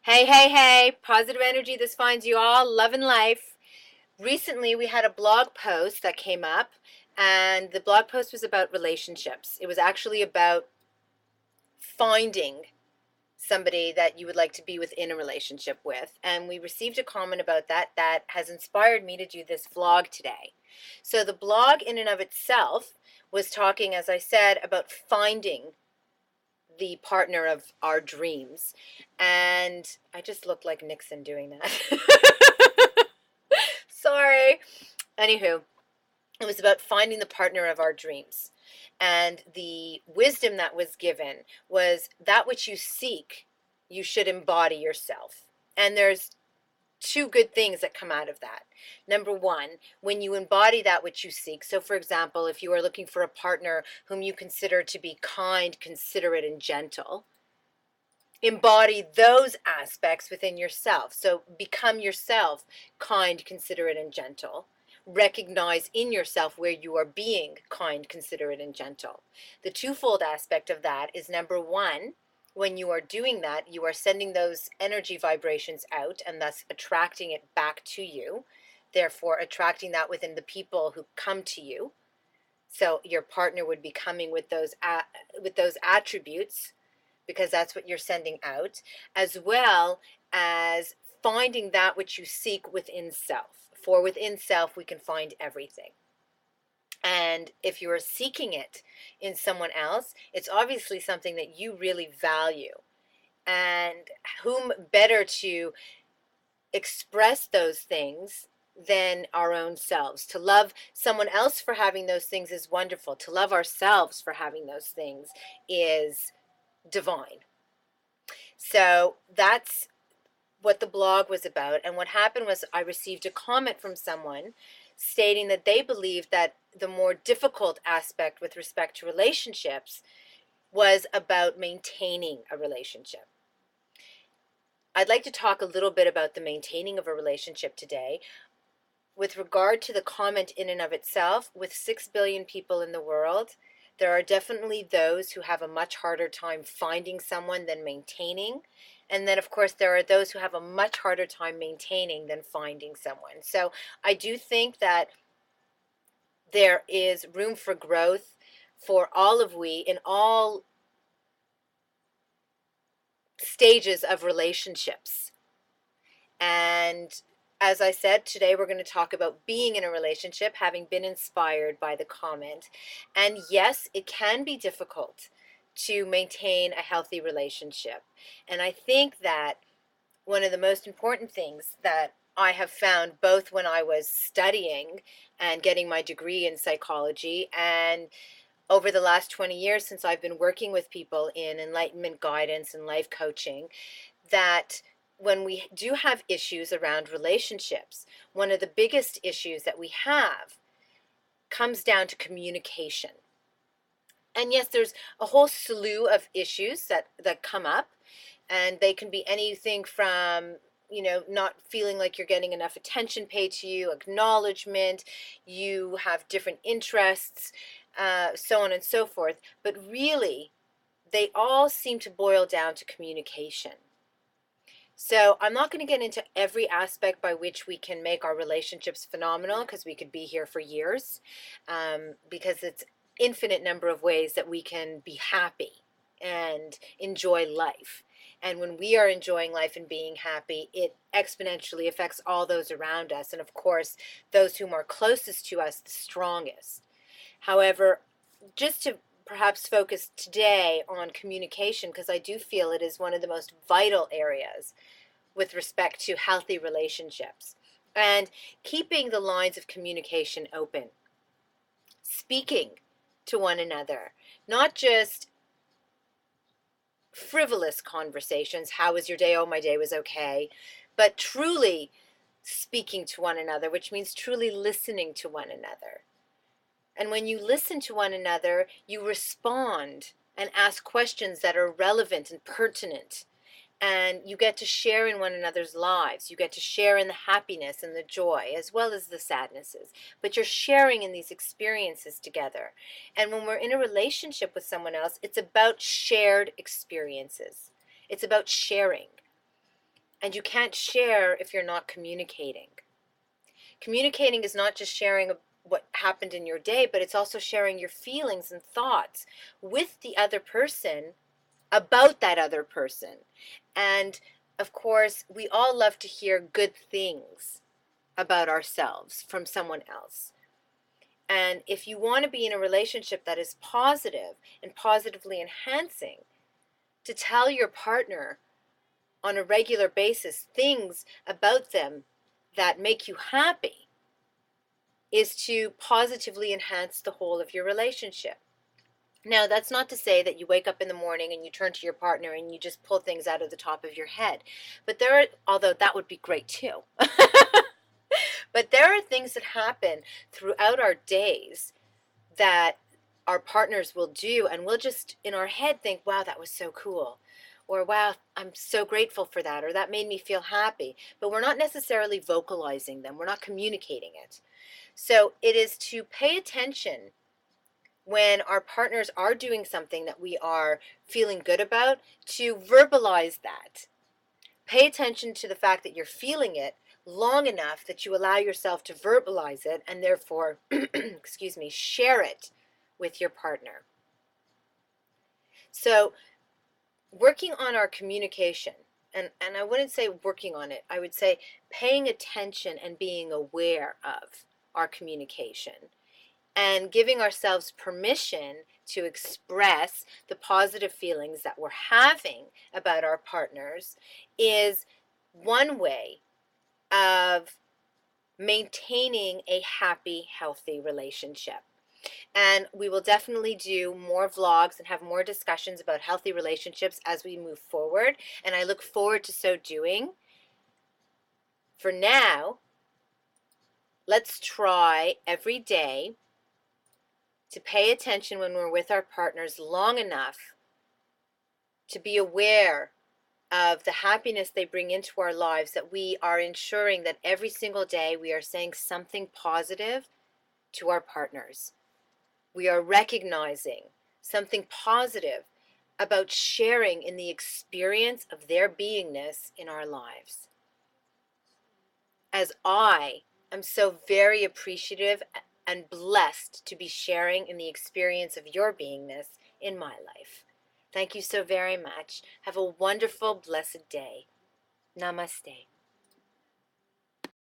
Hey, hey, hey, positive energy. This finds you all. Love and life. Recently, we had a blog post that came up, and the blog post was about relationships. It was actually about finding somebody that you would like to be within a relationship with. And we received a comment about that has inspired me to do this vlog today. So, the blog, in and of itself, was talking, as I said, about finding the partner of our dreams. And I just look like Nixon doing that. Sorry. Anywho, it was about finding the partner of our dreams. And the wisdom that was given was that which you seek, you should embody yourself. And there's two good things that come out of that. Number one, when you embody that which you seek. So, for example, if you are looking for a partner whom you consider to be kind, considerate, and gentle, embody those aspects within yourself. So become yourself kind, considerate, and gentle. Recognize in yourself where you are being kind, considerate, and gentle. The twofold aspect of that is number one, when you are doing that, you are sending those energy vibrations out and thus attracting it back to you. Therefore, attracting that within the people who come to you. So your partner would be coming with those attributes because that's what you're sending out, as well as finding that which you seek within self. For within self, we can find everything. And if you're seeking it in someone else, it's obviously something that you really value. And whom better to express those things than our own selves? To love someone else for having those things is wonderful. To love ourselves for having those things is divine. So that's what the blog was about. And what happened was I received a comment from someone stating that they believed that the more difficult aspect with respect to relationships was about maintaining a relationship. I'd like to talk a little bit about the maintaining of a relationship today. With regard to the comment in and of itself, with 6 billion people in the world, there are definitely those who have a much harder time finding someone than maintaining. And then, of course, there are those who have a much harder time maintaining than finding someone. So I do think that there is room for growth for all of we in all stages of relationships. And as I said, today we're going to talk about being in a relationship, having been inspired by the comment. And yes, it can be difficult to maintain a healthy relationship. And I think that one of the most important things that I have found both when I was studying and getting my degree in psychology and over the last 20 years since I've been working with people in enlightenment guidance and life coaching, that when we do have issues around relationships, one of the biggest issues that we have comes down to communication. And yes, there's a whole slew of issues that come up, and they can be anything from not feeling like you're getting enough attention paid to you, acknowledgement, you have different interests, so on and so forth. But really, they all seem to boil down to communication. So I'm not going to get into every aspect by which we can make our relationships phenomenal, because we could be here for years, because it's infinite number of ways that we can be happy and enjoy life. And when we are enjoying life and being happy, it exponentially affects all those around us. And of course, those whom are closest to us the strongest. However, just to perhaps focus today on communication, because I do feel it is one of the most vital areas with respect to healthy relationships, and keeping the lines of communication open, speaking to one another, not just frivolous conversations. How was your day? Oh, my day was okay. But truly speaking to one another, which means truly listening to one another. And when you listen to one another, you respond and ask questions that are relevant and pertinent. And you get to share in one another's lives. You get to share in the happiness and the joy as well as the sadnesses. But you're sharing in these experiences together. And when we're in a relationship with someone else, it's about shared experiences. It's about sharing. And you can't share if you're not communicating. Communicating is not just sharing what happened in your day, but it's also sharing your feelings and thoughts with the other person about that other person. And of course, we all love to hear good things about ourselves from someone else. And if you want to be in a relationship that is positive and positively enhancing, to tell your partner on a regular basis things about them that make you happy is to positively enhance the whole of your relationship. Now, that's not to say that you wake up in the morning and you turn to your partner and you just pull things out of the top of your head. But there are, although that would be great too. But there are things that happen throughout our days that our partners will do, and we'll just in our head think, wow, that was so cool. Or wow, I'm so grateful for that, or that made me feel happy. But we're not necessarily vocalizing them, we're not communicating it. So it is to pay attention when our partners are doing something that we are feeling good about, to verbalize that. Pay attention to the fact that you're feeling it long enough that you allow yourself to verbalize it and therefore, excuse me, share it with your partner. So, working on our communication, and I wouldn't say working on it, I would say paying attention and being aware of our communication and giving ourselves permission to express the positive feelings that we're having about our partners is one way of maintaining a happy, healthy relationship. And we will definitely do more vlogs and have more discussions about healthy relationships as we move forward. And I look forward to so doing. For now, let's try every day to pay attention when we're with our partners long enough to be aware of the happiness they bring into our lives, that we are ensuring that every single day we are saying something positive to our partners. We are recognizing something positive about sharing in the experience of their beingness in our lives. As I am so very appreciative and blessed to be sharing in the experience of your beingness in my life. Thank you so very much. Have a wonderful, blessed day. Namaste.